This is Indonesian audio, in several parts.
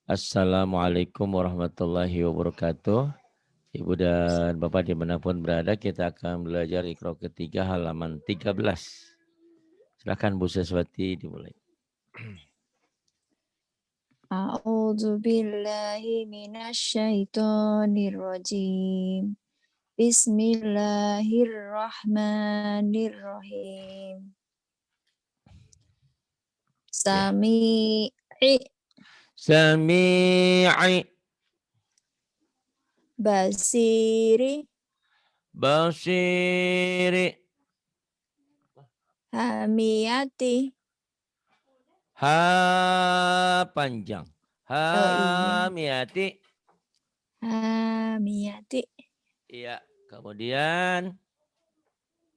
Assalamualaikum warahmatullahi wabarakatuh. Ibu dan Bapak dimanapun berada, kita akan belajar Iqra ketiga halaman 13. Silakan Bu Seswati dimulai. A'udzu billahi minasyaitonir rajim. Bismillahirrahmanirrahim. Sami'i Sami'i basiri basiri hamiyati. ha panjang. Oh iya, Hamiyati. hamiyati. Iya, kemudian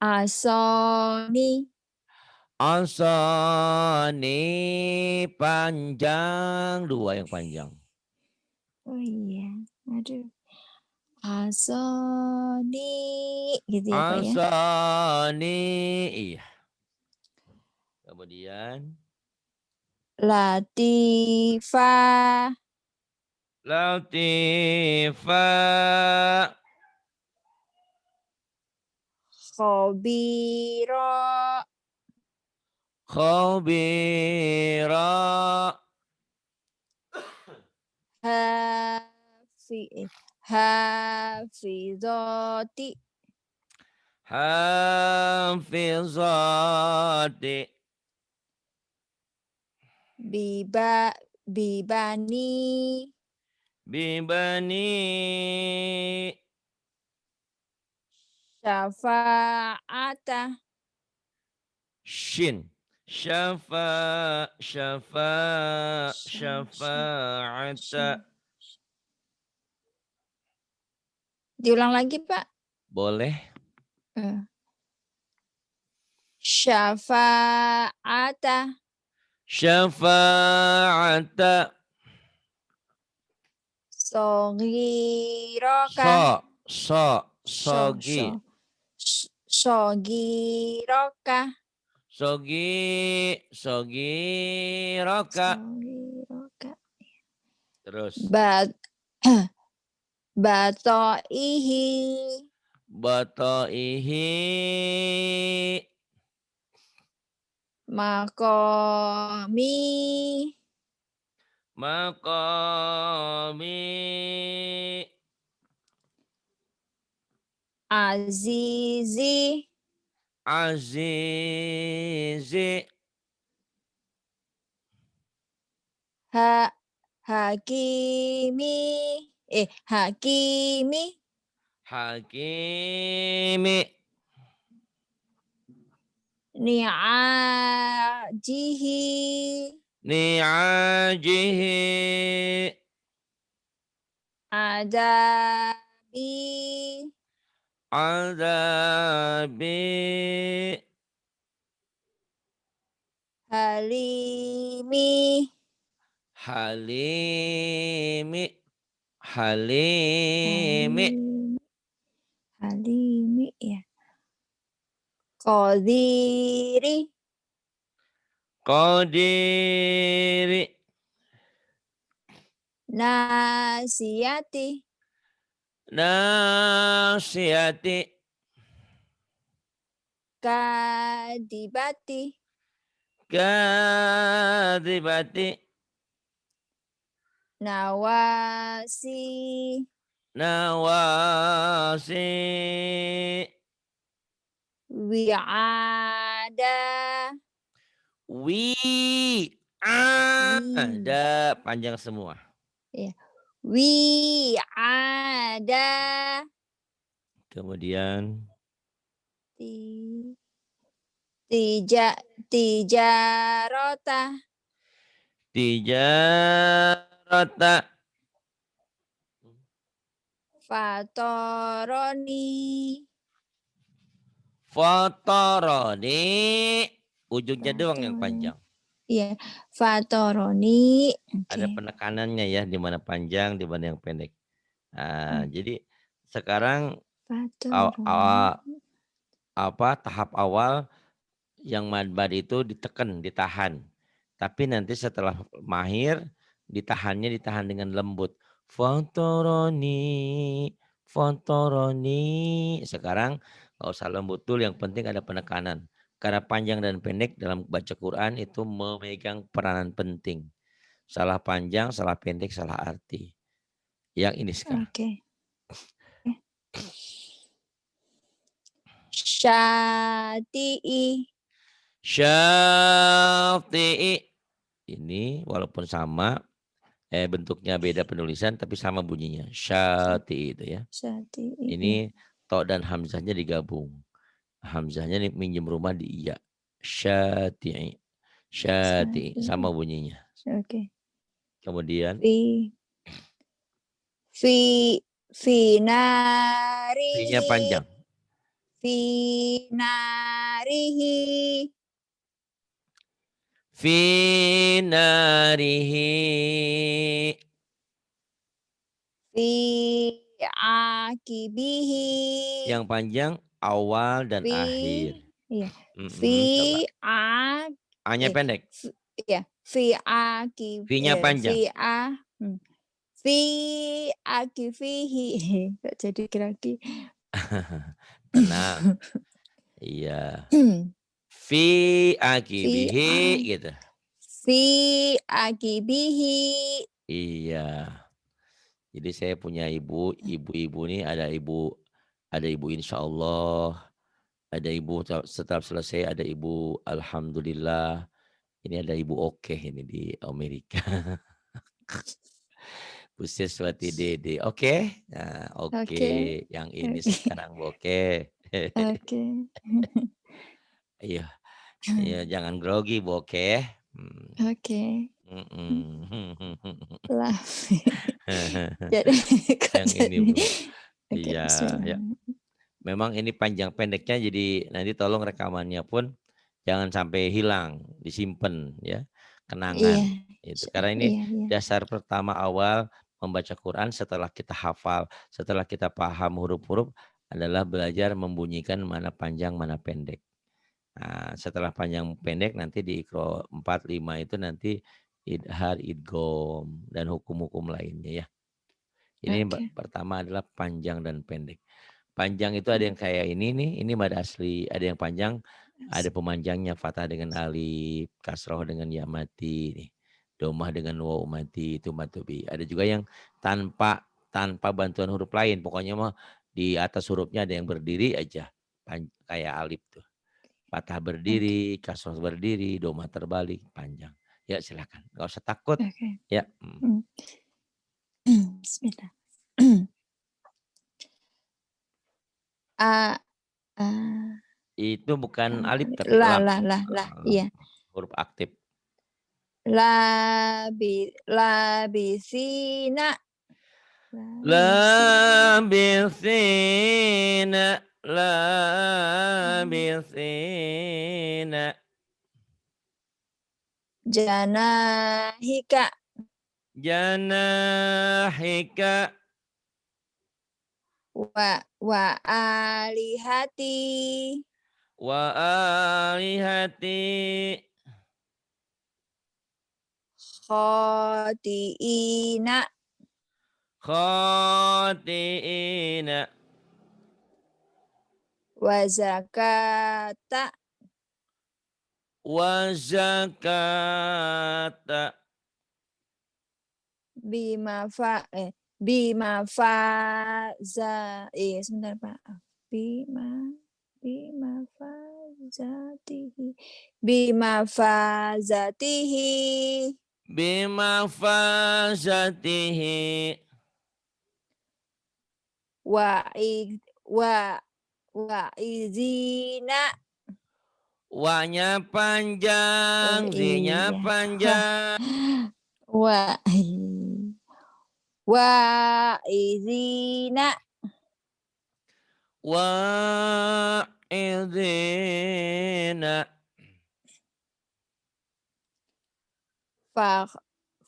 Asoni Asani panjang, dua yang panjang. oh iya, aduh. Asoni gitu ya Pak ya. Asani, iya. Kemudian Latifa Latifa Khobiro Khabira Hafizoti Hafizati Bibani Bibani Syafa'ata Shin Syafa'ata. Diulang lagi Pak. Boleh. Syafa'ata Syafa'ata Sogiroka Sogi Sogiroka Sogiroka. Terus Bato'ihi Bato'ihi Makomi Maqami Azizi Azizi Hakimi Hakimi Hakimi Ni'ajihi Ni'ajihi Adabi Azabi Halimi Halimi Halimi Halimi ya. Qadiri Qadiri Nasiyati Nasiyati Kadibati Kadibati Nawasi Nawasi Wi'ada ada panjang semua. Ya. Wi'ada Kemudian Tijarota Tijarata Fatoroni Fataroni, ujungnya doang yang panjang. Iya, Fatoroni. Ada penekanannya ya, di mana panjang, di mana yang pendek. Nah, jadi sekarang tahap awal yang madbad itu ditekan, ditahan. Tapi nanti setelah mahir ditahan dengan lembut. Fontoroni, fontoroni. Sekarang nggak usah lembut dulu, yang penting ada penekanan. Karena panjang dan pendek dalam baca Quran itu memegang peranan penting. Salah panjang, salah pendek, salah arti. Yang ini sekarang. Oke. Syati'i. Syafi'i. Ini walaupun sama, bentuknya beda penulisan tapi sama bunyinya. Syati'i itu ya. Syati'i. Ini to dan hamzahnya digabung. Hamzahnya minjem rumah di iya. Syati'i. Syati'i sama bunyinya. Oke. Kemudian Fi narihi. fi-nya panjang. Fi narihi. Fi narihi. Fi akibihi. Yang panjang awal dan Fi, akhir. iya. Coba. Fi A-nya pendek. ya. Fi V-nya panjang. Fi akibihi. Kok jadi lagi. Tenang. Iya. Fi akibihi gitu. Fi akibihi. Iya. Jadi saya punya ibu-ibu nih, ada ibu insya Allah, ada ibu setelah selesai, ada ibu alhamdulillah, ini ada ibu oke ini di Amerika. Bu Siswati Dede, oke? Nah, oke. Yang ini sekarang oke. Oke. Iya, iya jangan grogi Bu oke. Oke. Lah. Jadi yang ini Bu. Iya, ya. Memang ini panjang pendeknya, jadi nanti tolong rekamannya pun jangan sampai hilang, disimpan ya, kenangan. Itu. Karena ini dasar pertama awal membaca Quran setelah kita hafal, setelah kita paham huruf-huruf adalah belajar membunyikan mana panjang, mana pendek. Nah, setelah panjang pendek nanti di Iqra 4, 5 itu nanti idhar, idgham dan hukum-hukum lainnya ya. Ini pertama adalah panjang dan pendek. Panjang itu ada yang kayak ini nih, ini mad asli. Ada yang panjang, ada pemanjangnya, fathah dengan alif, kasroh dengan ya mati, nih. Domah dengan waw mati, itu matubi. Ada juga yang tanpa bantuan huruf lain. Pokoknya mah di atas hurufnya ada yang berdiri aja. Kayak alif tuh. Fathah berdiri, kasroh berdiri, domah terbalik, panjang. Ya silakan, nggak usah takut. Ya. Bismillah. Itu bukan alif tapi lam. Iya. Huruf aktif. Labisina. Labisina. Janahika. Janahika. Wa alihati. Wa alihati. Khati'ina. Khati'ina. Wa zakata. Wa zakata. Bima sebentar Pak. Bima fazatihi. Bima fazatihi. Bima fazatihi. Wa izina. Wa-nya panjang, Z-nya panjang. Wa izina. Wa izina.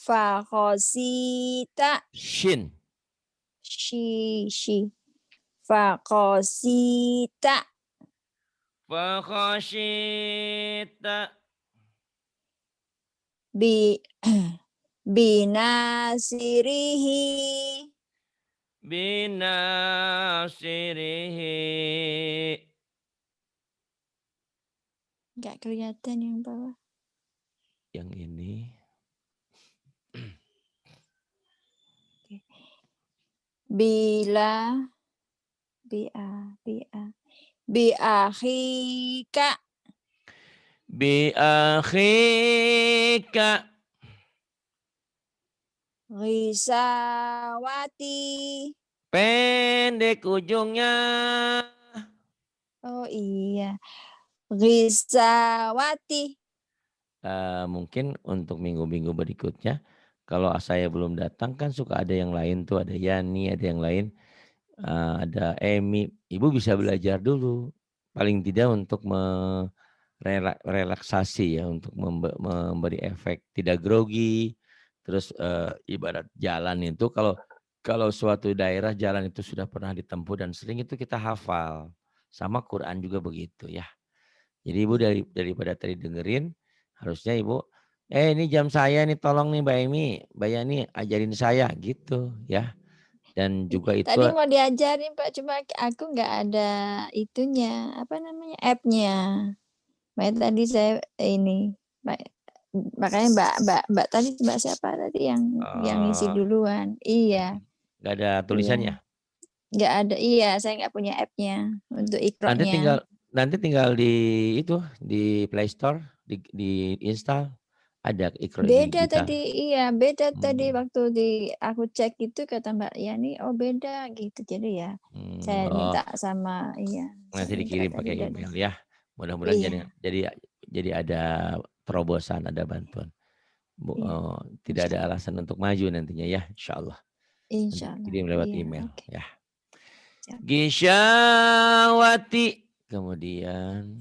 Fakhosita. Shin. Shi. Fakhosita. Fakhosita. binasirihi. Binasirihi. Nggak kelihatan yang bawah. Yang ini. Bila biakhika. Biakhika. Risawati. Pendek ujungnya. Oh iya. Risawati. Mungkin untuk minggu-minggu berikutnya, kalau saya belum datang kan suka ada yang lain tuh, ada Yani, ada yang lain, ada Emi. Ibu bisa belajar dulu, paling tidak untuk relaksasi ya, untuk memberi efek tidak grogi. Terus ibarat jalan itu, kalau suatu daerah jalan itu sudah pernah ditempuh dan sering, itu kita hafal. Sama Quran juga begitu ya. Jadi ibu daripada tadi dengerin, harusnya ibu, ini jam saya nih, tolong nih Mbak Emi, Mbak Yani ajarin saya gitu ya. Dan juga itu Tadi mau diajarin Pak, cuma aku nggak ada itunya, apa namanya, app-nya. Makanya tadi saya ini, makanya Mbak tadi, Mbak siapa tadi yang ngisi duluan? Iya, nggak ada iya. tulisannya. Nggak ada, iya, saya nggak punya app-nya untuk Nanti tinggal Iqra-nya. di Play Store, di install, ada Iqra Beda digital. tadi, iya, beda tadi Hmm. waktu aku cek itu kata Mbak Yani, oh beda gitu. Jadi ya saya Oh, minta sama, iya, saya nanti minta dikirim tadi pakai dari, email ya. Mudah-mudahan iya, jadi ada terobosan, ada bantuan. iya, Tidak ada alasan untuk maju nantinya ya, insya Allah. Nanti insya Allah, dikirim lewat iya, email oke. ya. Siap. Gisyawati. Kemudian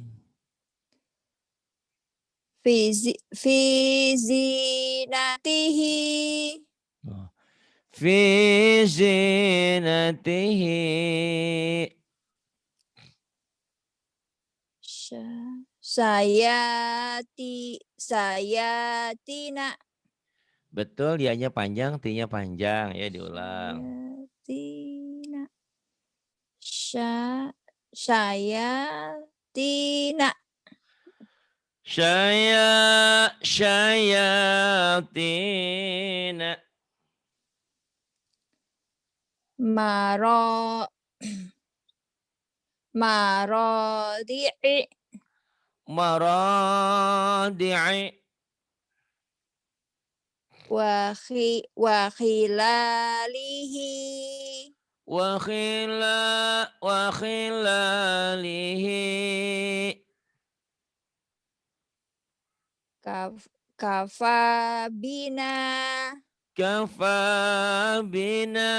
Fizinatihi. oh, fi zinatihi. Sayatina. Betul, dianya panjang, T-nya panjang ya, diulang. Sayatina. Sayatina. Syayatina. Maro marodi'i. Maradi'i. Wakhilalihi. Wa khilalihi. Kafabina. Kafa bina.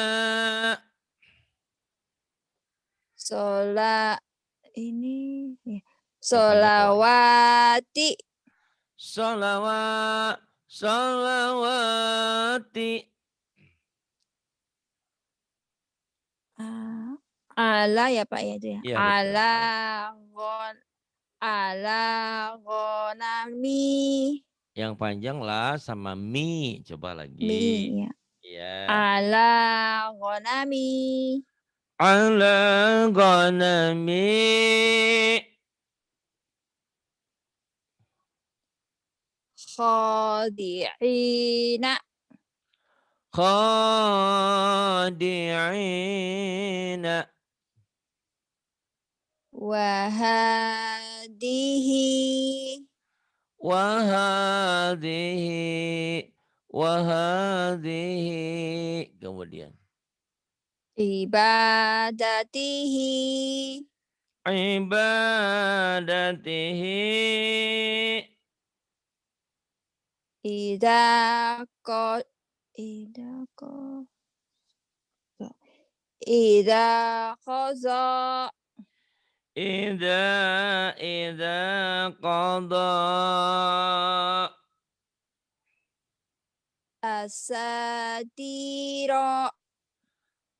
Ini ya. Yang panjang bawahnya. Solawati. Salawati. Ala ya Pak ya itu ya. Iya betul. Ala gonami. Yang panjang lah sama mi. Coba Mi lagi. ya. Ya. Ala gonami. Ala ghanami. Khadi'ina. Khadi'ina. Wahadihi. Wahadihi. Wahadihi. Kemudian. Ibadatihi. Ibadatihi. Idako. Idako. Idakozo. Ida qada. Asatiro.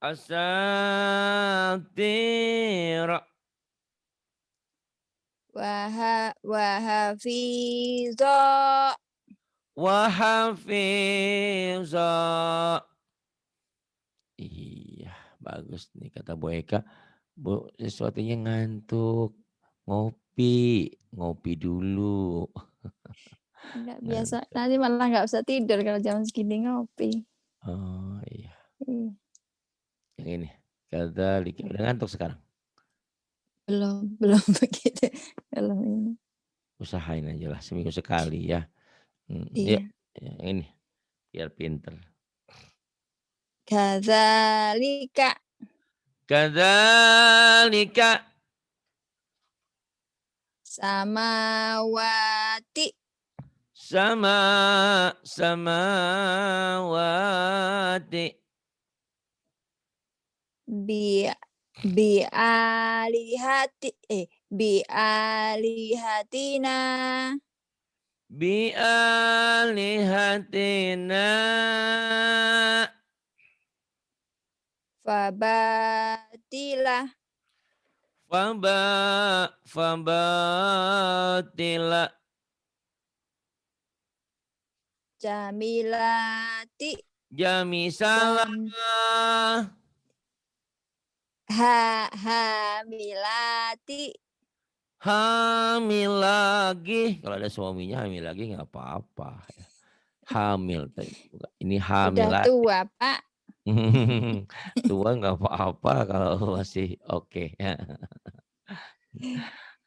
Asatira. Wahafizo. wa hafiza. Iya, bagus nih kata Bu Eka. Bu, sesuatunya ngantuk. Ngopi dulu. Enggak biasa. Ngantuk. Nanti malah nggak usah tidur kalau jam segini ngopi. Oh iya, Iya. yang ini. Kata Liki, udah ngantuk sekarang. Belum begitu. Belum ini. Usahain aja lah seminggu sekali ya. Yuk, Iya. yang ini biar pinter. Kadzalika Kadzalika samawati samawati bi alihati bi alihatina bi alihatina fabatilah fabatila jamilati jami jam salah hamilati hamil lagi. Kalau ada suaminya hamil lagi nggak apa-apa. Hamil. Ini udah hamilati. tua Pak. Tua nggak apa-apa kalau masih oke.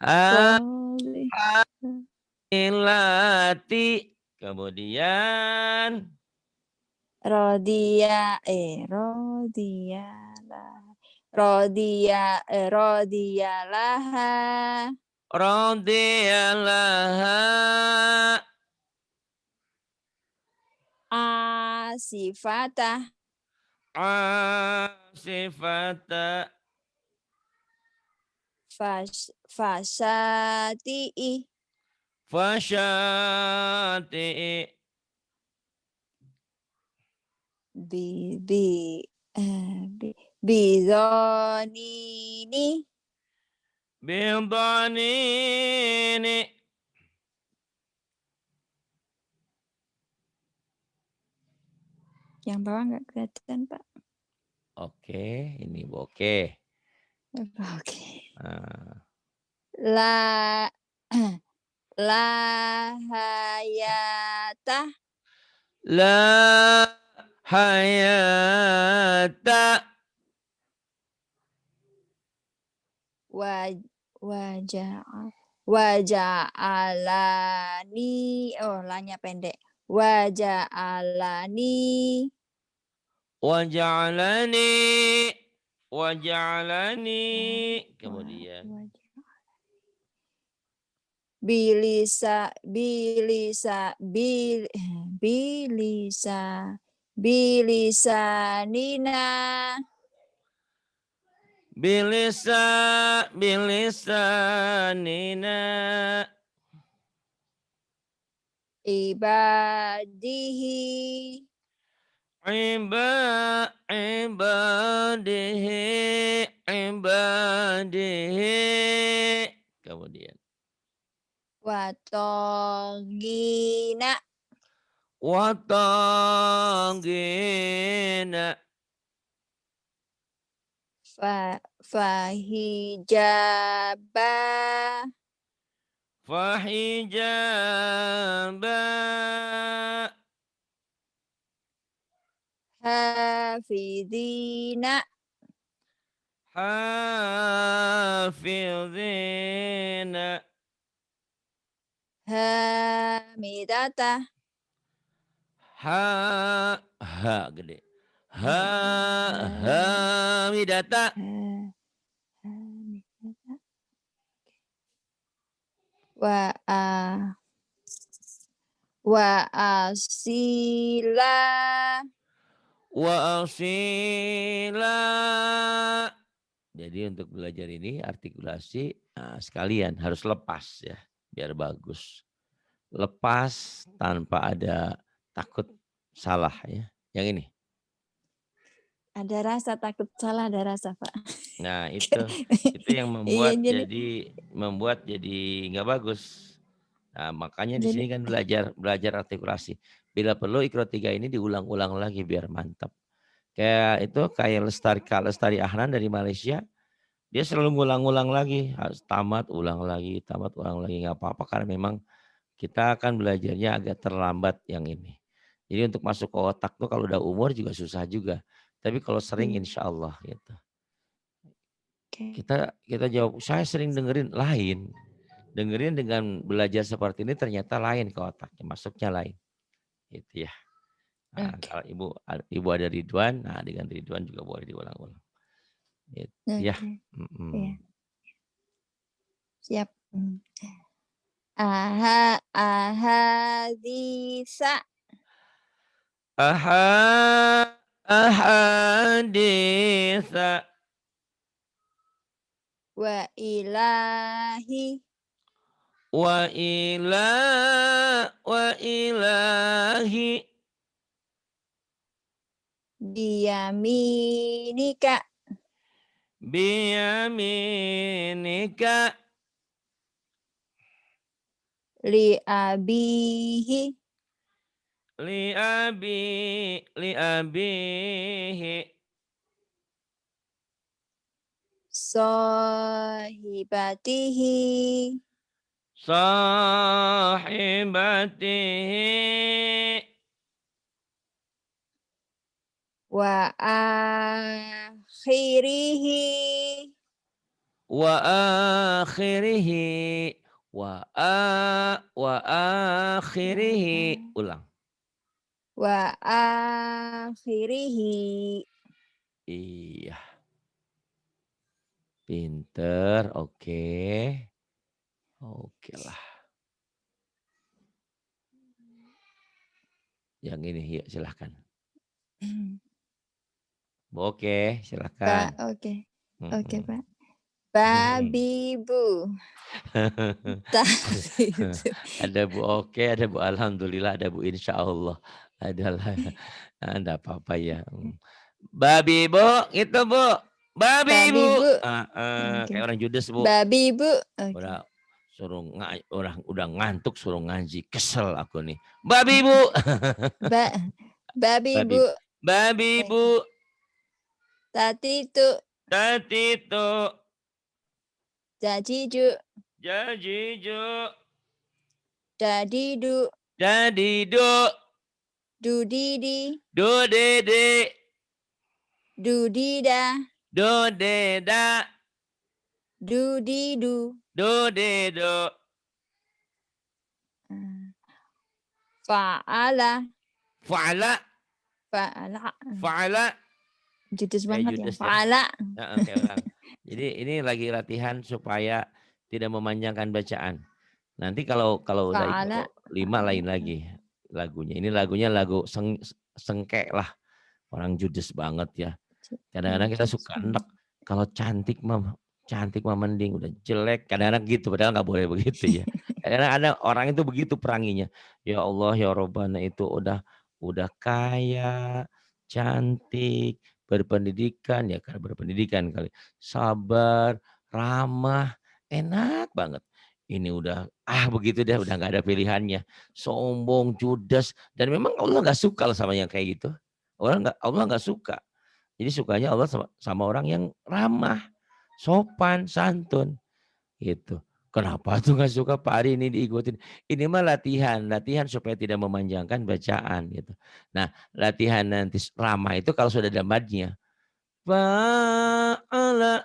Boleh. Hamilati. Kemudian Rodialaha radiyalaha asifata asifata fasyati'i fasyati bi bi bizonini bidhanini. yang bawah nggak kelihatan Pak. Oke, ini oke. Oke. Nah, La la hayata la hayata wa waja'alani lanya pendek waja'alani waja'alani waja'alani wa, kemudian bilisa bilisa bil bilisa bilisanina bilisanina ibadihi ibadihi kemudian watongina watagina fahijaba fahijaba hafidina hafizina hamidata ha gede hamidata wa asila wa asila. Jadi untuk belajar ini artikulasi sekalian harus lepas ya biar bagus. Lepas tanpa ada takut salah ya. Yang ini. ada rasa takut salah, ada rasa Pak. Nah itu yang Iya membuat jadi jadi nggak bagus. Nah, makanya di Jadi sini kan belajar artikulasi. Bila perlu Iqra 3 ini diulang-ulang lagi biar mantap. Kayak Kak Lestari Ahlan dari Malaysia, dia selalu ngulang-ulang lagi, harus tamat ulang lagi, nggak apa-apa karena memang kita akan belajarnya agak terlambat yang ini. Jadi untuk masuk ke otak tuh kalau udah umur juga susah juga. Tapi kalau sering insya Allah gitu. Oke. Kita jawab, saya sering dengerin lain. Dengerin dengan belajar seperti ini ternyata lain ke otaknya, masuknya lain. Gitu ya. Nah, Oke. kalau ibu ada Ridwan, nah dengan Ridwan juga boleh diulang-ulang. Gitu, ya. Oke. Iya, siap. Ahadisa Ahaditha wa ilahi wa ilahi biyaminika biyaminika liabihi liabihi sahibatihi sahibatihi wa akhirihi wa akhirihi wa akhirihi ulang. wa akhirihi. Iya, pinter, oke. Oke lah. Yang ini, yuk silahkan. Oke, silahkan. Pak, oke. Oke, Mm-mm. Pak. Babibu. Ada Bu oke, ada Bu alhamdulillah, ada Bu insya Allah. Adalah, ada apa-apa ya. Babi Bu, itu Bu. Babi Bu. Babibu. Kayak Oke. orang judes Bu. Babibu. Oke. Udah orang udah ngantuk suruh ngaji. Kesel aku nih. Babi Bu. Ba Babi. Babibu. Babi Oke. Bu. Tatitu. Tatito. Jajiju. Jajiju. Dadidu. Dadidu. Dudidi. Dodede. Dudida. Dodeda. Dudidu. Dodedo. Fa'ala. Fa'ala. Fa'ala. Fa'ala. Judes banget ya. Judes ya. Fa'ala. Kayak orang. Jadi ini lagi latihan supaya tidak memanjangkan bacaan. Nanti kalau udah Fa'ala. 5 lain lagi lagunya. Ini lagunya lagu sengkek lah. Orang judes banget ya. Kadang-kadang kita suka enek. Kalau cantik mah mending, udah jelek kadang-kadang gitu, padahal nggak boleh begitu ya. Kadang-kadang ada orang itu begitu peranginya. Ya Allah ya Robbana itu udah kaya, cantik, berpendidikan ya, karena berpendidikan kali, sabar, ramah, enak banget. Ini udah begitu deh, udah nggak ada pilihannya. Sombong, judes, dan memang Allah nggak suka sama yang kayak gitu. Allah nggak suka. Jadi sukanya Allah sama orang yang ramah, sopan, santun, gitu. Kenapa tuh nggak suka Pak Ari ini diikutin? Ini mah latihan supaya tidak memanjangkan bacaan gitu. Nah, latihan nanti ramah itu kalau sudah ada madnya. Fa'ala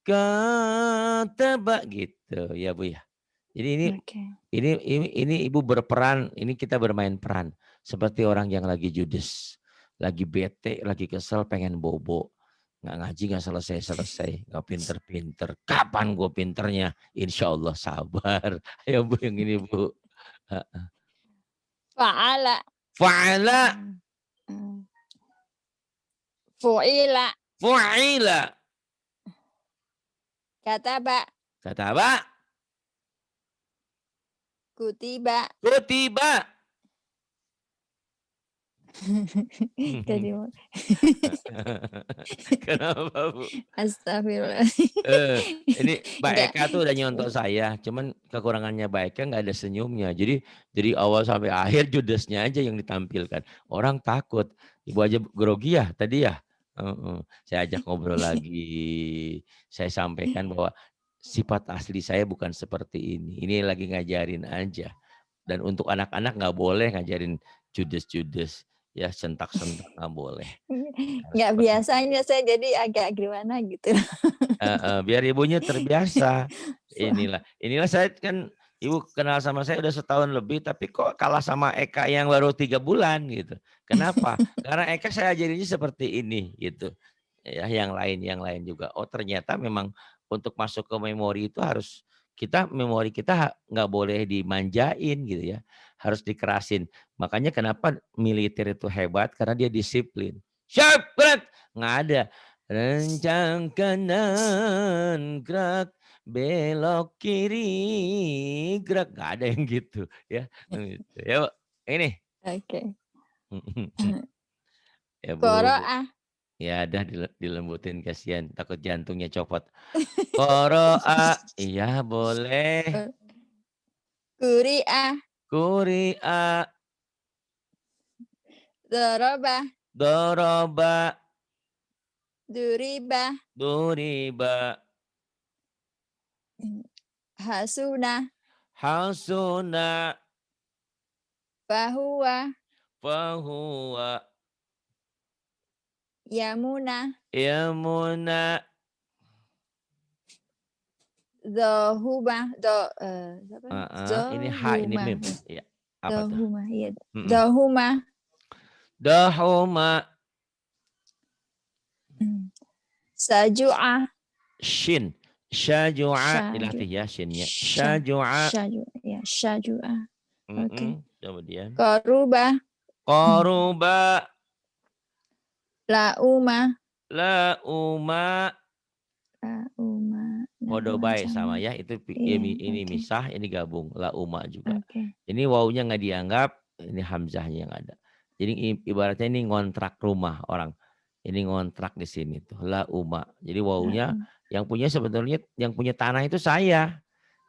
kataba gitu ya Bu ya. Jadi ini Ibu berperan, ini kita bermain peran seperti orang yang lagi judes, lagi bete, lagi kesel, pengen bobo. Nggak ngaji, nggak selesai, nggak pinter-pinter. Kapan gue pinternya? Insya Allah sabar. Ayo Bu yang ini Bu. Fa'ala. Fa'ala. Fu'ila. Fu'ila. Kataba. Kutiba. Jadi Kenapa, Bu? astagfirullah. Ini Mbak Enggak. Eka tuh udah nyontoh saya, cuman kekurangannya Mbak Eka nggak ada senyumnya. Jadi dari awal sampai akhir judesnya aja yang ditampilkan. Orang takut. Ibu aja grogi ya tadi ya? Heeh. Saya ajak ngobrol lagi. Saya sampaikan bahwa sifat asli saya bukan seperti ini. Ini lagi ngajarin aja. Dan untuk anak-anak nggak boleh ngajarin judes-judes. Ya sentak-sentak nggak boleh. Harus Nggak seperti biasanya saya jadi agak gimana gitu. biar ibunya terbiasa. Soal Inilah saya kan ibu kenal sama saya udah setahun lebih, tapi kok kalah sama Eka yang baru 3 bulan gitu. Kenapa? Karena Eka saya ajarinnya seperti ini gitu. Ya, yang lain juga. Oh ternyata memang untuk masuk ke memori itu harus memori kita nggak boleh dimanjain gitu ya. Harus dikerasin. Makanya kenapa militer itu hebat karena dia disiplin. Siap, berat. Nggak ada. Rencang kanan gerak, belok kiri gerak, nggak ada yang gitu ya. Gitu. Ya Bu, ini. oke. Ya Bu, Qaraah, ya ada dilembutin kasihan takut jantungnya copot. Qoro'a, iya boleh. quri'ah, Quri'a, darabah, doroba, duribah, duriba, hasunah, hasuna, fahuwa, fahuwa, yamunah, yamuna. zahumah, Ini H, ini zahumah, mim. Iya. Apa tuh? zahumah, iya, Mhm. zahumah, Dahuma, saju'ah, shin. Syaju'a, syaju, dilatih ya shinnya. Syaju'a. syaju, ya, syaju'ah. Oke. Kemudian. Qarubah, Qaruba, laumah, lauma, laumah, laumah Kodobai sama. sama ya. Itu Iya, ini oke. misah, ini gabung. Lauma juga. Oke. Ini wawunya nggak dianggap, ini hamzahnya yang ada. Jadi ibaratnya ini ngontrak rumah orang. Ini ngontrak di sini tuh. Lauma. Jadi wawunya Laum. yang punya sebetulnya yang punya tanah itu saya.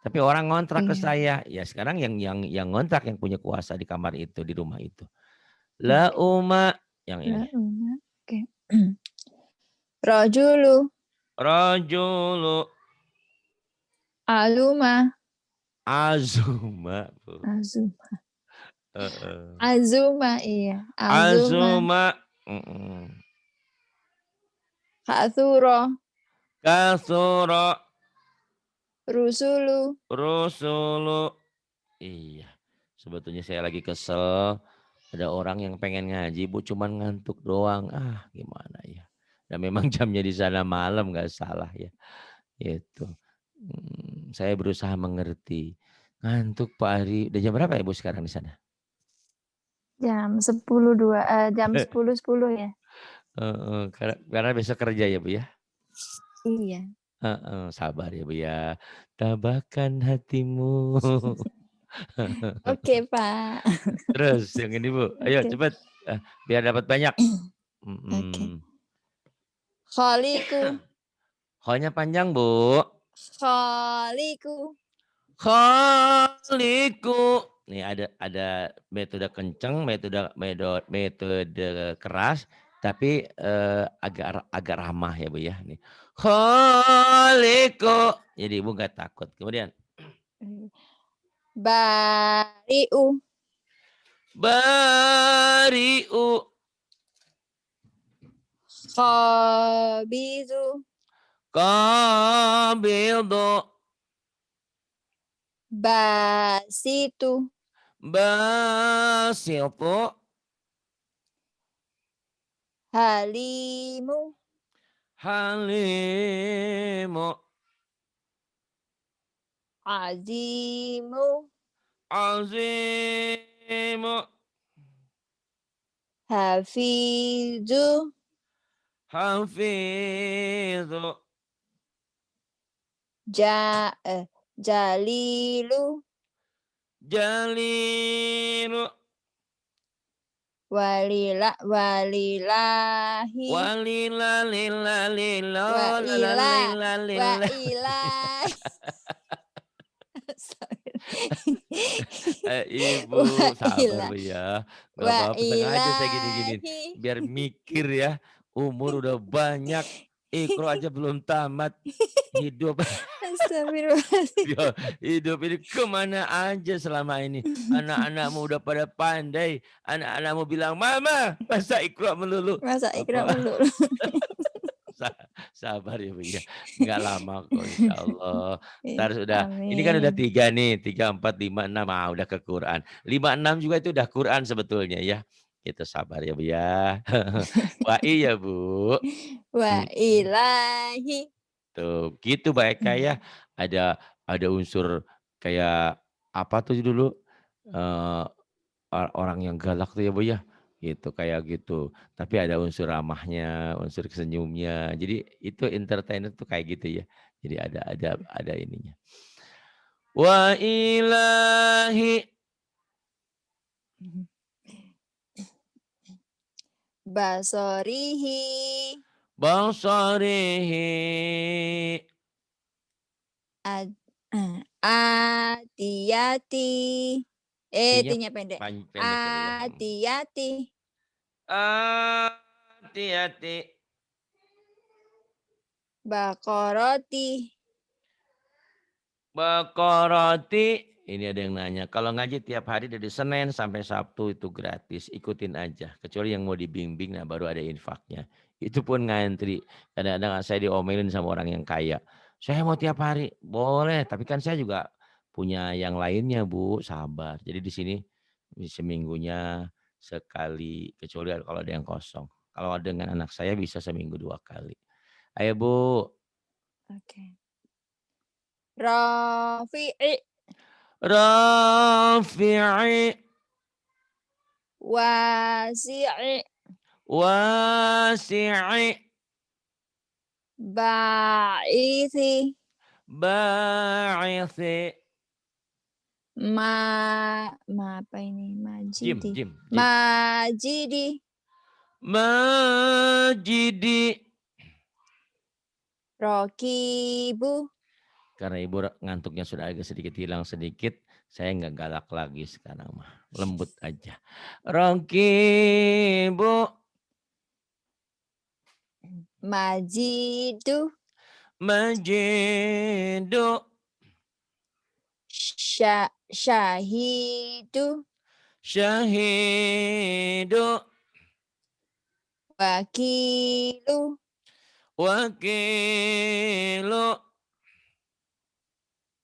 Tapi orang ngontrak ke Iya, saya. Ya sekarang yang ngontrak yang punya kuasa di kamar itu, di rumah itu. oke. Lauma yang ini. Laumah, oke. Rajulu, Rajulu, alumah, azuma, Bu. azuma, Heeh. azuma, iya, azuma, Azuma, mm-mm. kathuro, Kasuro, rusulu, rusulu. Iya, sebetulnya saya lagi kesel. Ada orang yang pengen ngaji, Bu, cuman ngantuk doang. Ah, gimana ya? Dan memang jamnya di sana malam, nggak salah ya. Itu. Saya berusaha mengerti. Ngantuk Pak Ari. Udah jam berapa ya Bu sekarang di sana? jam 10.02, jam 10.10 ya. Karena besok kerja ya Bu ya. Iya. Sabar ya Bu ya. Tabahkan hatimu. Oke, Pak. Terus yang ini Bu. Ayo Oke. cepet. Biar dapat banyak. Oke. Mm-mm. Khaliku, Kho-nya panjang Bu. khaliku, Khaliku. Nih ada metode kenceng, metode keras, tapi agak ramah ya Bu ya. Nih. Khaliku. Jadi Ibu nggak takut. Kemudian bari'u, bari'u, khabizu, qabildu, basitu, basiltu, halimu, halimu, azimu, azimu, hafizu, hafizu, jalilu, jalilu, walilahi wa ilah wa ilah wa Ibu sabar ilah Bu ya, nggak wa apa-apa sengaja saya gini-giniin, ilahi biar mikir ya, umur udah banyak, Iqra aja belum tamat, hidup astagfirullahaladzim. ya hidup ini kemana aja selama ini, anak-anakmu udah pada pandai, anak-anakmu bilang, "Mama, masa Iqra melulu?" Masa Iqra Apa melulu. sabar ya Bu ya, nggak lama kok insyaallah. Entar sudah ini kan udah Amin. 3 nih, 3, 4, 5, 6, udah ke Quran. 5, 6 juga itu udah Quran sebetulnya ya. Itu sabar ya Bu ya. Wah iya Bu. Wa Mhm. ilahi. Tuh, gitu Mbak Eka ya. Ada unsur kayak apa tuh dulu, eee, orang yang galak tuh ya Bu ya, gitu, kayak gitu. Tapi ada unsur ramahnya, unsur senyumnya. Jadi itu entertainer tuh kayak gitu ya. Jadi ada ininya. Wa ilahi Basorihi. basarihi. Ad, atiyati. T-nya T-nya pendek. pendek ya Bu ya, mhm. Atiyati. Hati-hati. Bakoroti. Bakoroti, ini ada yang nanya, kalau ngaji tiap hari dari Senin sampai Sabtu itu gratis, ikutin aja. Kecuali yang mau dibimbing, nah baru ada infaknya. Itu pun ngantri. Kadang-kadang saya diomelin sama orang yang kaya. Saya mau tiap hari, boleh. Tapi kan saya juga punya yang lainnya Bu, sabar. Jadi di sini seminggunya sekali, kecuali kalau ada yang kosong. Kalau dengan anak saya bisa seminggu 2 kali. Ayo Bu. Oke. Rafi'i. Rafi'i. Wasi'i. Wasi'i. Ba'ithi. Ba'ithi. Apa ini? Jim, Majidi. jim, jim. Majidi. Majidi. Rokibu. Karena ibu ngantuknya sudah agak sedikit hilang sedikit, saya nggak galak lagi sekarang mah. Lembut aja. Rokibu. Majidu. Majidu. Syahidu. Syahidu. Wakilu. Wakilu.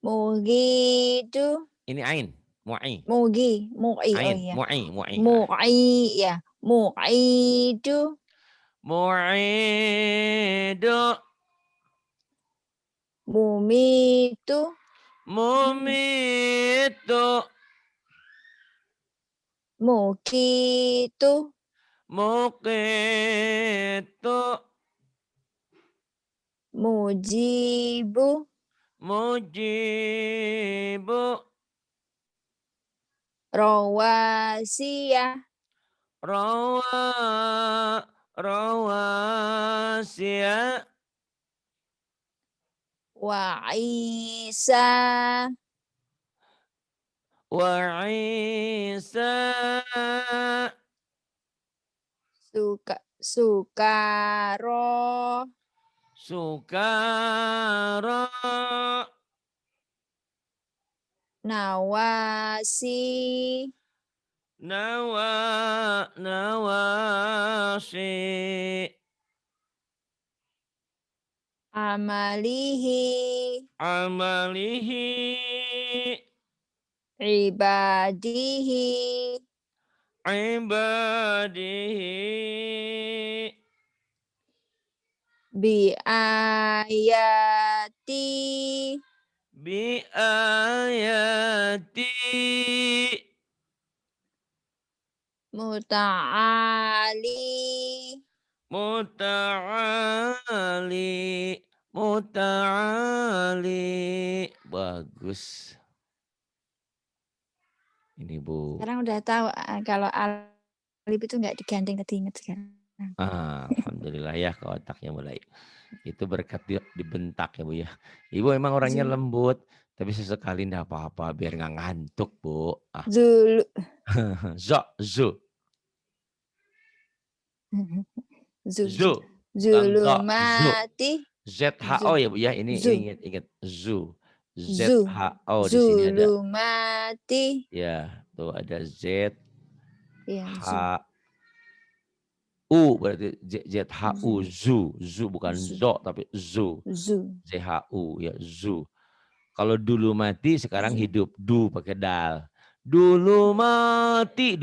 Mugidu. Ini ain, mu'i. Mu'i, oh Ain, iya. mu'i. Mu'i, ya. Mu'idu. Mu'idu. Mumitu. Mumitu. Mukitu. Muqitu. Mujibu. Mujibu. Rawasiyah. Rawasiya. Wa Isa. Wa Isa. Sukaro. Sukara. Nawasi. Nawasi. Amalihi. Amalihi. Ibadihi. Ibadihi. Biayati. Bi ayati. Muta'ali. Muta'ali. Muta'ali. Bagus. Ini Bu. Sekarang udah tahu kalau itu nggak digandeng keinget sekarang. Alhamdulillah ya, ke otaknya mulai. Itu berkat dibentak ya Bu ya. Ibu emang orangnya lembut, tapi sesekali enggak apa-apa biar nggak ngantuk Bu. Zulu. Zu. Zu. Zulumati. Zulumati. ZHO ya Bu ya. Ini ingat Zu. ZHO di sini ada. Zulumati. Ya, tuh ada Z. Ya, H. U berarti ZHU. Zu bukan zo tapi zu. ZHU ya zu. Kalau dulu mati sekarang hidup. Du pakai dal. Dulu mati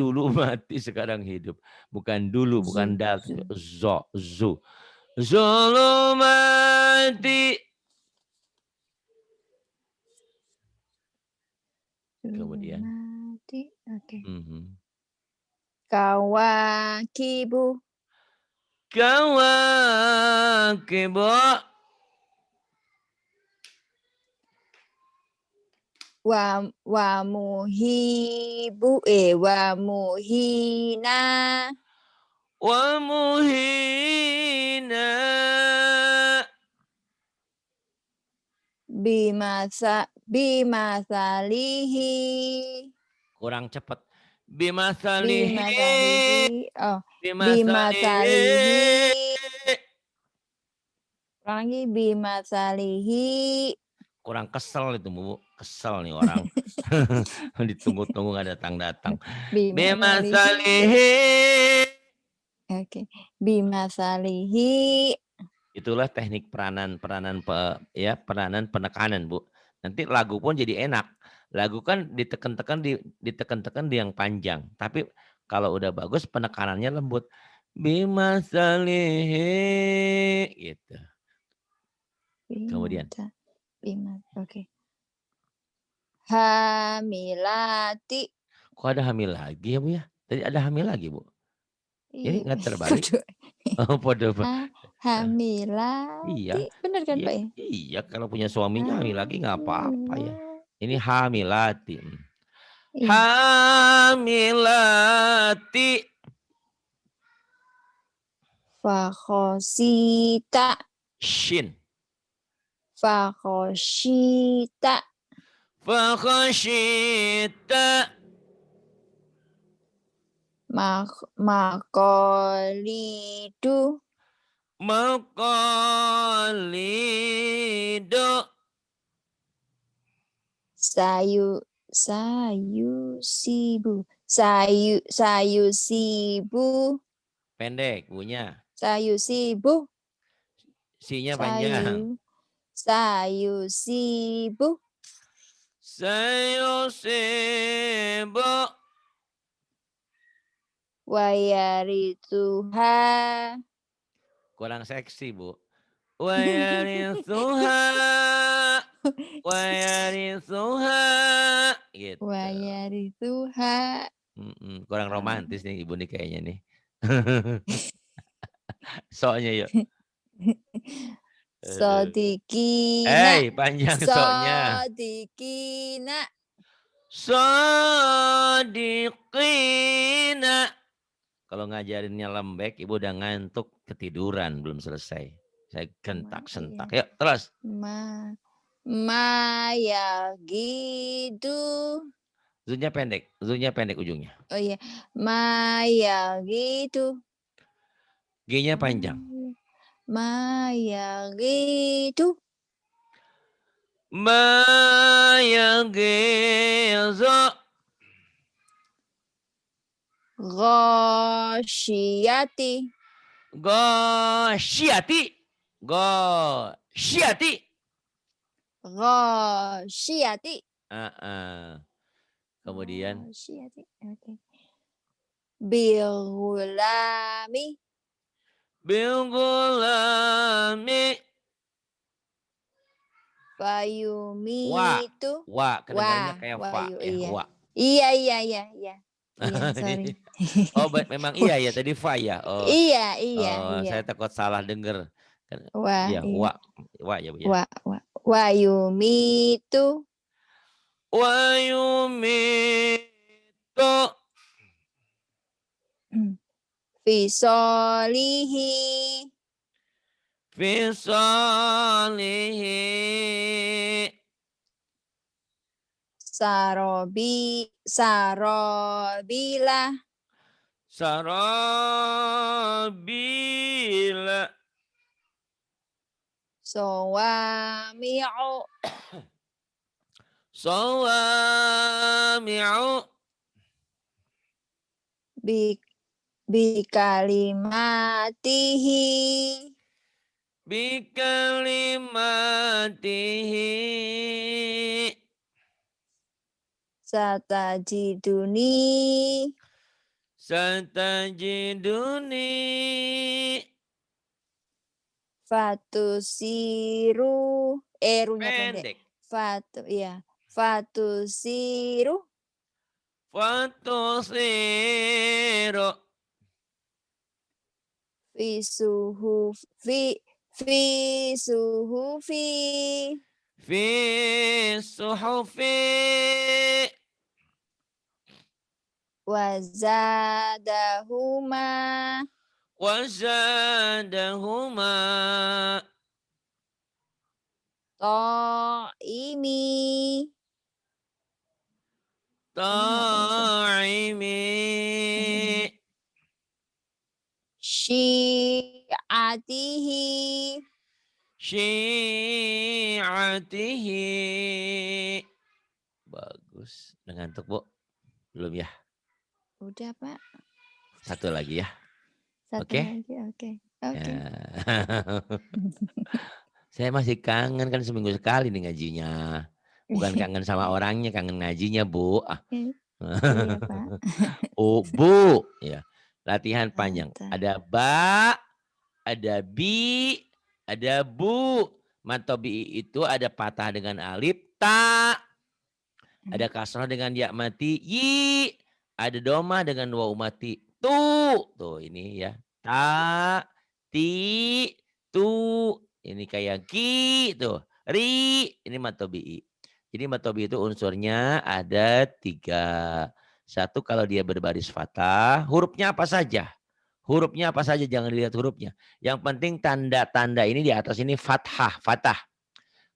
sekarang hidup. Bukan dulu, bukan dal. Zo, zu. Zulumati. Kemudian. Oke. Kawakibu. Kawakibu. Wa muhibu wa muhina. Wa muhina. Bimasalihi. Kurang cepat. Bimasalihi. Oh, bimasalihi. Kurang lagi bimasalihi. Kurang kesel itu Bu. Kesel nih orang. Ditunggu-tunggu nggak datang-datang. Bimasalihi. Oke. Bimasalihi. Itulah teknik peranan penekanan Bu. Nanti lagu pun jadi enak. Lagu kan ditekan-tekan di yang panjang. Tapi kalau udah bagus penekanannya lembut. Bimasalihi gitu. Kemudian. Oke. Hamilati. Kok ada hamil lagi ya Bu ya? Tadi ada hamil lagi Bu. Ini nggak terbalik. Oh, podo. Hamilati. Iya. Benar kan Pak ya? Iya, kalau punya suaminya hamil lagi nggak apa-apa ya. Ini hamilati. Hamilati. Fakhosita. Shin. Fakhosita. Fakhosita. Makolidu. Makolidu. Sayusibu. Pendek punya. Sayusibu. Sinya panjang. Sayusibu. Sayusibu. Wayarituha. Kurang seksi Bu. Wayarituha. Wayarituha. Gitu. Wayarituha. Kurang romantis nih Ibu nih kayaknya nih. Soalnya yuk. Sodikina. Panjang soalnya. Sodikina. Sodikina. Kalau ngajarinnya lembek, Ibu udah ngantuk, ketiduran, belum selesai. Saya gentak-sentak. Yuk, terus. Maya gitu. Zunya pendek ujungnya. Oh iya. Maya gitu. G-nya panjang. Maya gitu. Maya gitu. Ghosyati. Ghosyati. Ghosyati. Ghosyati. Kemudian. Ghosyati. Oke. Bilgulami. Bilgulami. Fayumi itu. Wa. Kedengarannya kayak fa. Iya. Wa. Iya. Sorry. Oh, memang iya ya tadi fa ya. Oh. Iya. Saya takut salah dengar. Iya. Wa ya Bu ya. Wayumi itu. Wayumi itu. Fi solihi. Fi solihi. Sarobila. Sarabila. Sawami'u. Sawami'u. Bikalimatihi. Bikalimatihi. Satajiduni. Satajiduni. Fatusiru. Runya pendek. Pendek. Fatusiru. Fatusiru. Fi suhufi. Fi suhufi. Wazadahuma. Wazadahuma. Ta'imi. Ta'imi. Syi'atihi. Syi'atihi. Bagus. Udah ngantuk, Bu? Belum ya? Udah, Pak. Satu lagi ya. Satu Oke? lagi, oke. Ya. Saya masih kangen kan seminggu sekali nih ngajinya. Bukan kangen sama orangnya, kangen ngajinya, Bu. Iya, Pak. Oh, Bu. Ya. Latihan panjang. Mantap. Ada ba, ada bi, ada bu. Matobi itu ada patah dengan alif ta. Ada kasrah dengan ya mati yi. Ada domah dengan waw mati tu. Tuh ini ya. Ta, ti, tu. Ini kayak ki tuh. Ri. Ini matobi. Jadi matobi itu unsurnya ada 3. Satu kalau dia berbaris fathah. Hurufnya apa saja? Hurufnya apa saja, jangan dilihat hurufnya. Yang penting tanda-tanda ini di atas ini fathah, fathah.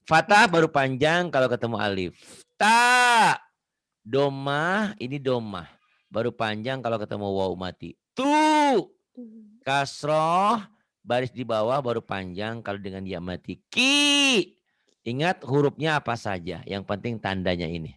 Fathah baru panjang kalau ketemu alif. Ta, domah, ini domah. Baru panjang kalau ketemu waw mati. Tu, kasroh, baris di bawah baru panjang kalau dengan ya mati. Ki, ingat hurufnya apa saja. Yang penting tandanya ini.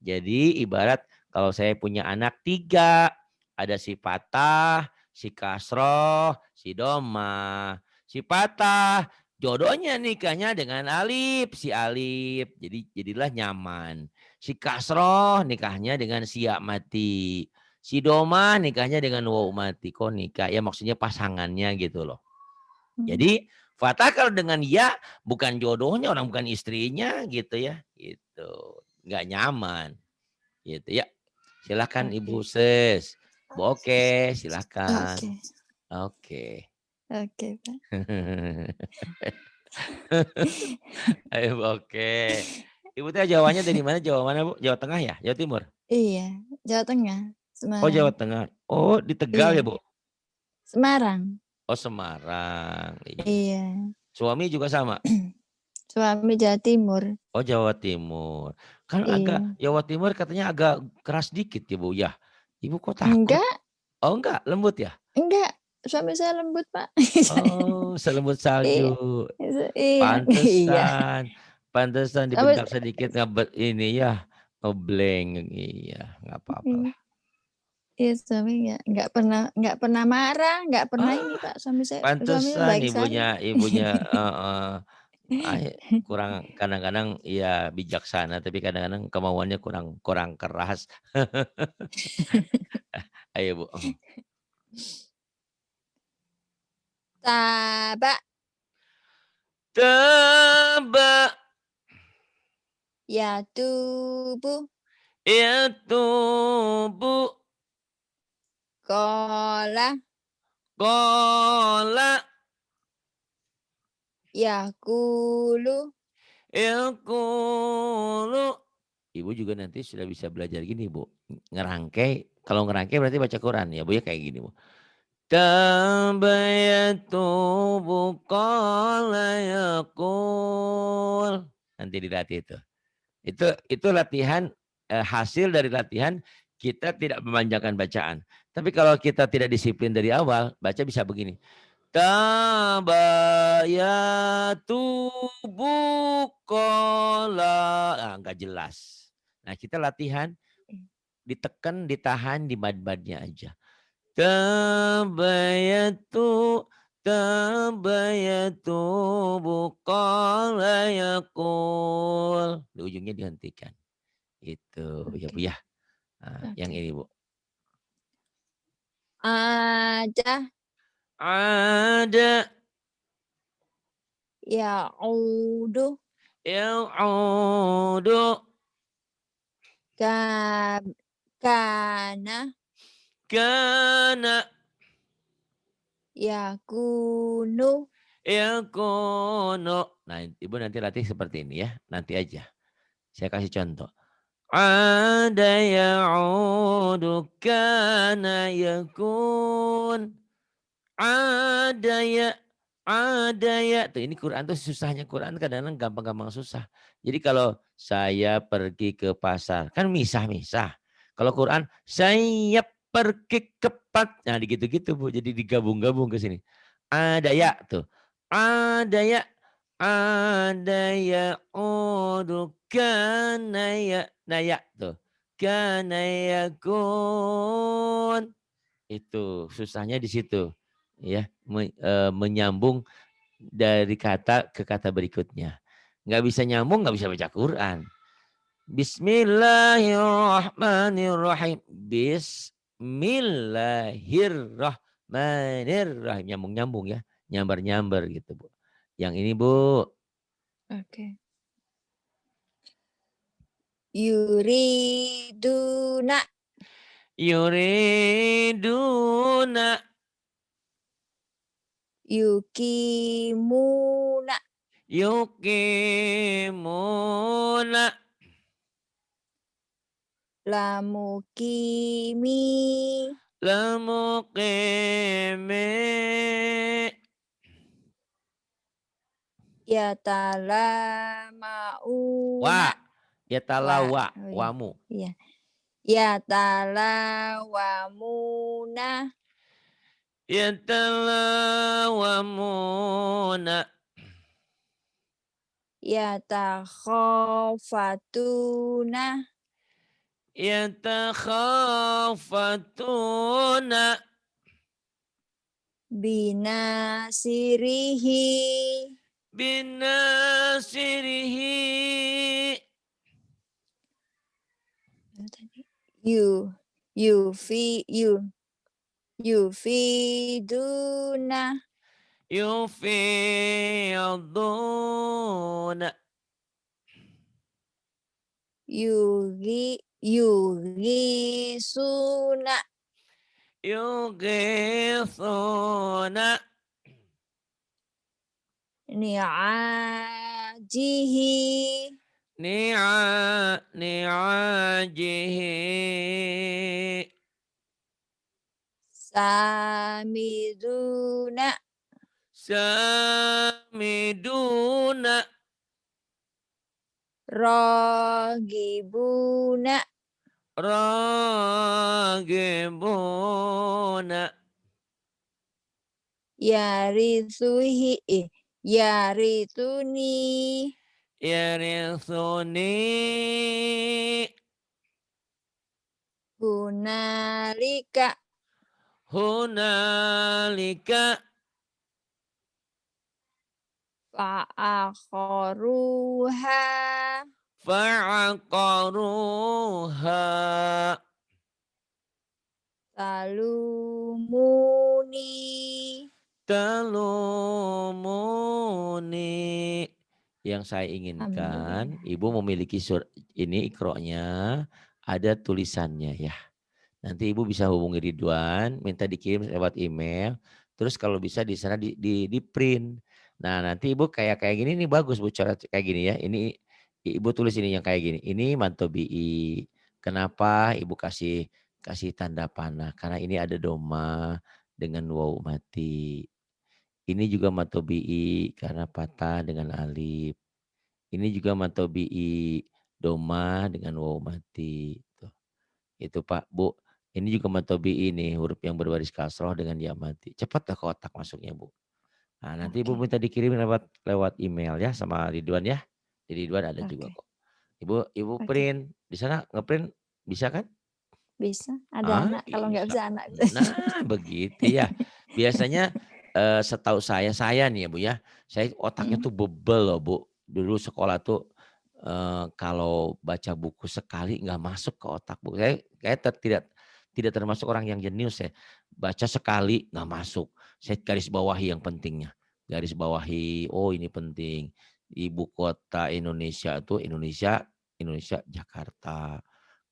Jadi ibarat kalau saya punya anak 3. Ada si patah, si kasroh, si domah. Si patah, jodohnya nikahnya dengan alif, si alif. Jadi jadilah nyaman. Si kasroh nikahnya dengan si ya mati. Si domah nikahnya dengan waw mati. Kok nikah? Ya maksudnya pasangannya gitu loh. Jadi fatah kalau dengan ya bukan jodohnya, orang bukan istrinya gitu ya. Gitu. Nggak nyaman. Gitu ya. Silakan Ibu Ses. Bu Oke, silakan. Oke. Oke, Pak. Ayo oke. Ibu teh Jawanya dari mana? Jawa mana, Bu? Jawa Tengah ya? Jawa Timur? Iya, Jawa Tengah, Oh, Jawa Semarang. Tengah. Oh, di Tegal ya, Iya, Bu? Semarang. Oh, Semarang. Iya. Iya. Suami juga sama? Suami Jawa Timur. Oh, Jawa Timur. Kan agak Iya. Jawa Timur katanya agak keras dikit ya, Bu. Ya. Ibu kok takut? Enggak, Oh, enggak, lembut ya? enggak. Suami saya lembut, Pak. Oh, selembut salju. Iya. Iya, iya. Pantesan. Pantesan Suami, dibentak sedikit ini ya, ngeblank. Iya, nggak apa-apa lah. iya, suami nggak pernah marah, nggak pernah ini, Ah, Pak. Suami pantesan baik sekali. ibunya kurang kadang-kadang ya bijaksana, tapi kadang-kadang kemauannya kurang kurang keras. Ayo, Bu. Taba, Taba ya tubuh, itu Bu kola, kola ya kulu. ilkulu. Ibu juga nanti sudah bisa belajar gini, Bu. Ngerangkai Kalau ngerangkai berarti baca Quran ya Bu ya, kayak gini Bu. Tabayatu buqala yaqul. Nanti dilatih itu. Itu latihan, hasil dari latihan kita tidak memanjangkan bacaan. Tapi kalau kita tidak disiplin dari awal, baca bisa begini. Tabayatu buqala. Nah, enggak jelas. Nah, kita latihan ditekan, ditahan di mad-madnya aja. Tabayatu buqala yaqul. Di ujungnya dihentikan. Itu ya Bu ya. Nah, yang ini Bu. Ada. Ada. Ya'udu. Ya'udu. Kana. Kana. Yakunu. Yakunu. Nah, Ibu nanti latih seperti ini ya. Nanti aja. Saya kasih contoh. Ada ya'udu kana yakun. Ada ya. Tuh ini Quran tuh susahnya Quran kadang-kadang gampang-gampang susah. Jadi kalau saya pergi ke pasar, kan misah-misah. Kalau Quran, saya pergi ke pasar. Nah gitu-gitu Bu, jadi digabung-gabung ke sini. Ada ya tuh. Ada ya. Ada ya. Odu kana ya. Nah ya tuh. Kana yakun. Itu susahnya di situ. Ya, menyambung dari kata ke kata berikutnya. Nggak bisa nyambung, nggak bisa baca Quran. Bismillahirrahmanirrahim. Bismillahirrahmanirrahim. Nyambung-nyambung ya. Nyambar-nyambar gitu Bu. Yang ini Bu. Oke. Yuriduna. Yuriduna. Yukimuna. Yukimuna. Lamukimi. Lamukimi. Yatalamauna. Wa. Yatalawa. Oh iya. Wamu. Iya. Yatalawamuna. Yatalawamuna. Yatakhafatuna. Yatakhafatuna. Binasirihi. Binasirihi. Yufiduna. Yufiduna. Yugisuna. Yugithuna. Ni'ajihi. Ni'ajihi. Samiduna. Samiduna. Ragibuna. Ragibuna. Yarithuni. Yarithuni. Hunalika. Hunalika. Fa'akharuha. Fa'aqaruha. Talumuni. Talumuni. Yang saya inginkan Ibu memiliki ini Iqra-nya ada tulisannya ya. Nanti Ibu bisa hubungi Ridwan, minta dikirim lewat email. Terus kalau bisa di sana di print. Nah, nanti Ibu kayak gini nih bagus Bu cara kayak gini ya. Ini Ibu tulis ini yang kayak gini. Ini mantobi'i. Kenapa Ibu kasih kasih tanda panah karena ini ada doma dengan waw mati. Ini juga matobi'i karena patah dengan alif. Ini juga matobi'i doma dengan waw mati. Tuh. Itu Pak, Bu. Ini juga matobi'i nih huruf yang berbaris kasroh dengan ya mati. Cepat ke otak masuknya, Bu. Nah, nanti Ibu Oke, minta dikirim lewat email ya sama Ridwan ya. Di Ridwan ada juga oke, kok. Ibu oke. print. Di sana ngeprint bisa kan? Bisa. Ada Ah, anak. Kalau nggak bisa. bisa anak. Nah, begitu ya. Biasanya setahu saya nih ya Bu ya, saya otaknya Mm, tuh bebel loh Bu. Dulu sekolah tuh kalau baca buku sekali nggak masuk ke otak Bu. Saya kayak tidak termasuk orang yang jenius ya. Baca sekali nggak masuk. Saya garis bawahi yang pentingnya. Garis bawahi, oh ini penting. Ibu kota Indonesia tuh Indonesia Jakarta.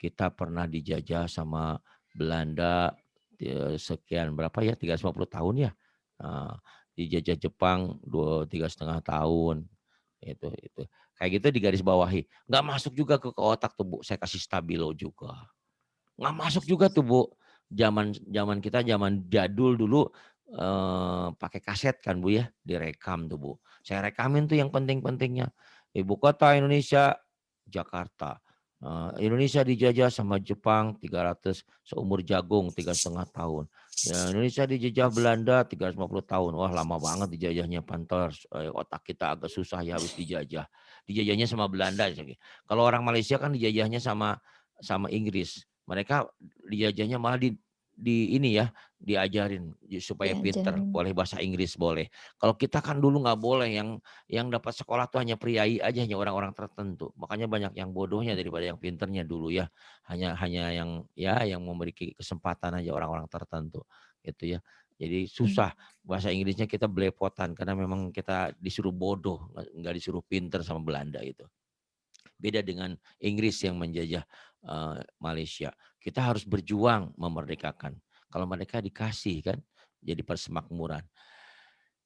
Kita pernah dijajah sama Belanda sekian berapa ya 350 tahun ya. Nah, dijajah Jepang 3,5 tahun. Itu. Kayak gitu di garis bawahi. Nggak masuk juga ke otak tuh Bu. Saya kasih stabilo juga. Nggak masuk juga tuh Bu. Zaman zaman kita zaman jadul dulu pakai kaset kan Bu ya, direkam tuh Bu. Saya rekamin tuh yang penting-pentingnya. Ibu kota Indonesia Jakarta. Indonesia dijajah sama Jepang 300 seumur jagung 3,5 tahun. Ya, Indonesia dijajah Belanda 350 tahun. Wah lama banget dijajahnya Pantor. Otak kita agak susah ya habis dijajah. Dijajahnya sama Belanda. Kalau orang Malaysia kan dijajahnya sama sama Inggris. Mereka dijajahnya malah di ini ya diajarin supaya pinter, Diajarin. boleh bahasa Inggris boleh. Kalau kita kan dulu nggak boleh, yang dapat sekolah tuh hanya priai aja, hanya orang-orang tertentu. Makanya banyak yang bodohnya daripada yang pinternya dulu ya. Hanya yang ya yang memiliki kesempatan aja orang-orang tertentu gitu ya. Jadi Mm, susah bahasa Inggrisnya kita belepotan karena memang kita disuruh bodoh, nggak disuruh pinter sama Belanda itu. Beda dengan Inggris yang menjajah Malaysia. Kita harus berjuang memerdekakan. Kalau mereka dikasih kan jadi persemakmuran.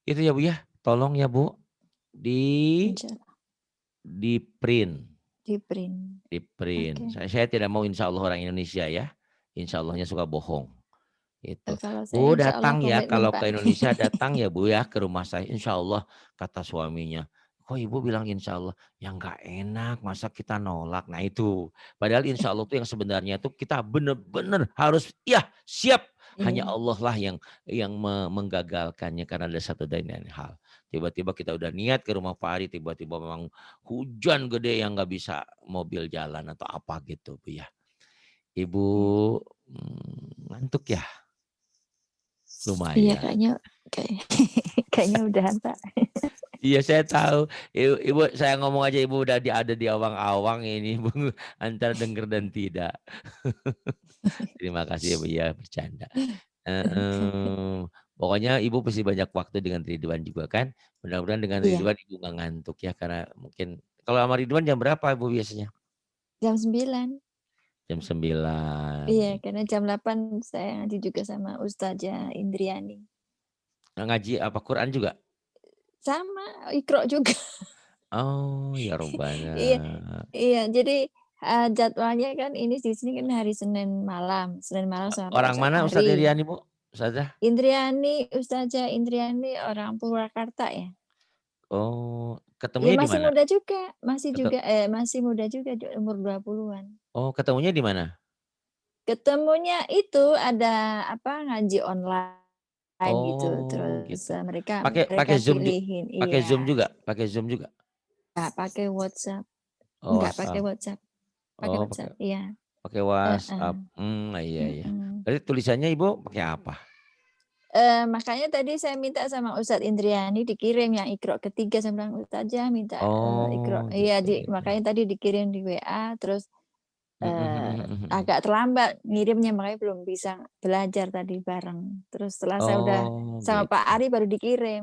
Itu ya Bu ya. Tolong ya Bu Insya Allah. di print, Di print. di print. Oke. Saya tidak mau insya Allah orang Indonesia ya. Insya Allahnya suka bohong. Itu. Kalau saya Bu insya Allah datang ya komitmen kalau Pak. ke Indonesia datang ya Bu ya ke rumah saya. Insya Allah kata suaminya. Kok ibu bilang insya Allah? Ya nggak enak masa kita nolak. Nah itu. Padahal insya Allah tuh yang sebenarnya tuh kita benar-benar harus ya siap. Hanya Iya. Allah lah yang menggagalkannya karena ada satu dan lain hal. Tiba-tiba kita udah niat ke rumah Pak Ari. Tiba-tiba memang hujan gede yang nggak bisa mobil jalan atau apa gitu Bu ya. Ibu Iya. ngantuk ya? Iya Lumayan. kayaknya kayak kayaknya udahan Pak. Iya saya tahu. Ibu saya ngomong aja ibu udah ada di awang-awang ini bu antara dengar dan tidak. Terima kasih ya bu ya bercanda. Pokoknya ibu pasti banyak waktu dengan Ridwan juga kan. Mudah-mudahan dengan Iya, Ridwan ibu nggak ngantuk ya karena mungkin kalau sama Ridwan jam berapa ibu biasanya? jam 9. Jam 9. Iya, karena jam 8 saya ngaji juga sama Ustazah Indriani. Ngaji apa Quran juga? Sama, Iqra juga. Oh ya Robbana. Iya, iya. Jadi jadwalnya kan ini di sini kan hari Senin malam sama Pak Orang Ustadz mana Ustadz Ari. Iriani bu? Ustazah? Ustazah Indriani orang Purwakarta ya. Oh Iya ketemunya di masih mana? muda juga, masih Ketu- juga masih muda juga di umur 20-an. Oh ketemunya di mana? Ketemunya itu ada apa ngaji online gitu, Oh terus gitu. mereka Pakai mereka Zoom pilihin, pakai Zoom iya. juga? Pakai Zoom juga? Nggak pakai WhatsApp, Oh, nggak pakai WhatsApp. WhatsApp, pakai Oh, WhatsApp, iya. pakai Heeh, WhatsApp. Iya iya. mhm. Berarti tulisannya Ibu pakai apa? Makanya tadi saya minta sama Ustadz Indriani dikirim yang Iqra ketiga, saya bilang, "Ustazah minta, Iqra" Oh, iya gitu gitu. makanya tadi dikirim di WA, terus, Mhm mhm mhm mhm. agak terlambat ngirimnya, makanya belum bisa belajar tadi bareng. Terus setelah saya udah Oh, sama Pak gitu. Ari baru dikirim.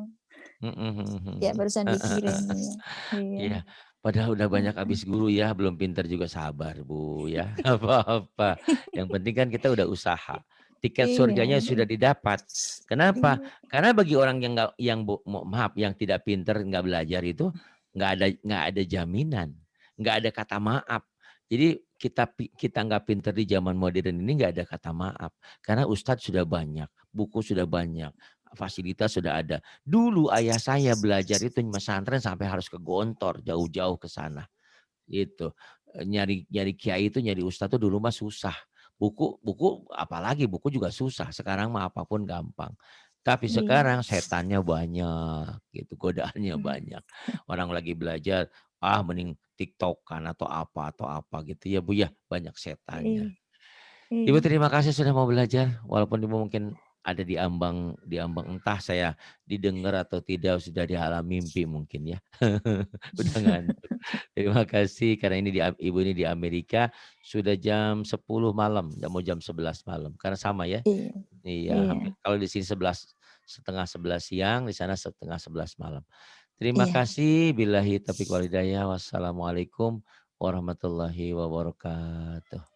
Mhm mhm mhm Ya mhm. barusan dikirim, iya. Iya, Iya, padahal udah banyak heeh. habis guru ya, belum pinter juga sabar Bu ya, nggak apa-apa. Yang penting kan kita udah usaha. Tiket Iya, surganya sudah didapat. Kenapa? iya, Karena bagi orang yang nggak, yang maaf, yang tidak pinter, nggak belajar itu nggak ada jaminan, nggak ada kata maaf. Jadi kita nggak pinter di zaman modern ini nggak ada kata maaf. Karena ustadz sudah banyak, buku sudah banyak, fasilitas sudah ada. Dulu ayah saya belajar itu pesantren sampai harus ke Gontor, jauh-jauh ke sana. Itu nyari nyari kiai itu nyari ustadz tuh dulu mah susah. Buku apalagi buku juga susah. Sekarang mah apapun gampang. Tapi Iya. sekarang setannya banyak gitu, godaannya banyak. Orang lagi belajar, mending TikTokan atau apa gitu ya Bu ya, banyak setannya. Iya. Ibu Iya. terima kasih sudah mau belajar, walaupun Ibu mungkin ada di ambang entah saya didengar atau tidak sudah di alam mimpi mungkin ya. Udah ngantuk. Terima kasih karena ini Ibu ini di Amerika sudah jam 10 malam, udah mau jam 11 malam. Karena sama ya. Iya. Iya, Iya. hampir kalau di sini 11 setengah 11 siang, di sana setengah 11 malam. Terima Iya. kasih. Billahi taufiq wal hidayah. Wassalamualaikum warahmatullahi wabarakatuh.